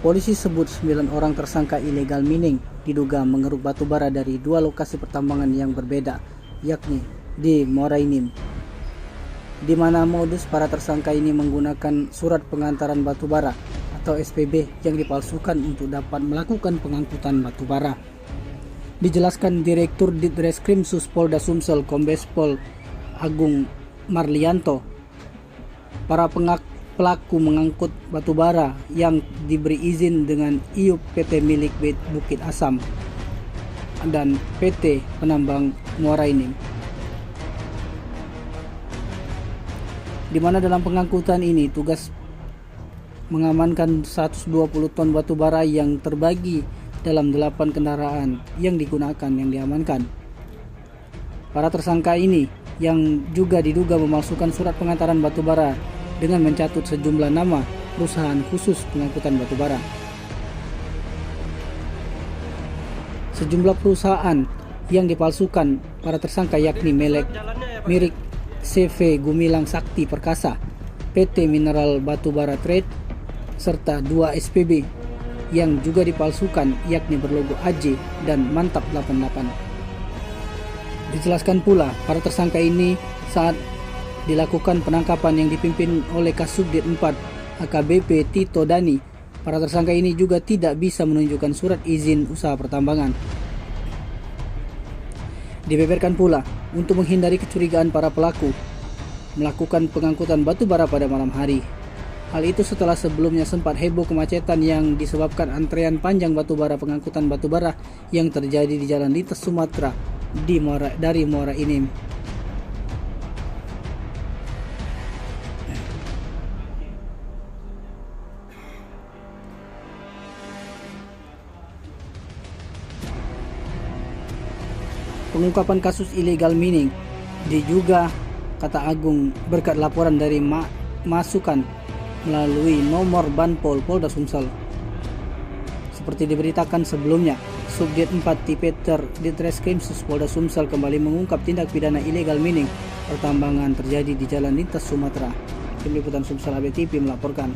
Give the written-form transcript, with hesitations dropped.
Polisi sebut 9 orang tersangka illegal mining diduga mengeruk batu bara dari 2 lokasi pertambangan yang berbeda, yakni di Morainim, di mana modus para tersangka ini menggunakan surat pengantaran batu bara atau SPB yang dipalsukan untuk dapat melakukan pengangkutan batu bara. Dijelaskan Direktur Ditreskrim Suspolda Sumsel Kombes Pol Agung Marlianto, para pelaku mengangkut batu bara yang diberi izin dengan IUP PT milik Bukit Asam dan PT Penambang Muarainim, di mana dalam pengangkutan ini tugas mengamankan 120 ton batu bara yang terbagi dalam 8 kendaraan yang diamankan. Para tersangka ini yang juga diduga memalsukan surat pengantaran batu bara dengan mencatut sejumlah nama perusahaan khusus pengangkutan batu bara. Sejumlah perusahaan yang dipalsukan para tersangka yakni Mirik CV Gumilang Sakti Perkasa, PT Mineral Batubara Trade, serta 2 SPB yang juga dipalsukan yakni berlogo AJ dan Mantap 88. Dijelaskan pula para tersangka ini saat dilakukan penangkapan yang dipimpin oleh Kasubdit 4 AKBP Tito Dani. Para tersangka ini juga tidak bisa menunjukkan surat izin usaha pertambangan. Dibeberkan pula untuk menghindari kecurigaan para pelaku melakukan pengangkutan batu bara pada malam hari. Hal itu setelah sebelumnya sempat heboh kemacetan yang disebabkan antrean panjang batu bara pengangkutan batu bara yang terjadi di Jalan Lintas Sumatera dari Muarainim. Pengungkapan kasus illegal mining diduga, kata Agung, berkat laporan dari masukan melalui nomor Banpol Polda Sumsel. Seperti diberitakan sebelumnya, Subdit 4 Tipeter Ditreskrim Polda Sumsel kembali mengungkap tindak pidana illegal mining pertambangan terjadi di Jalan Lintas Sumatera. Tim Liputan Sumsel ABTV melaporkan.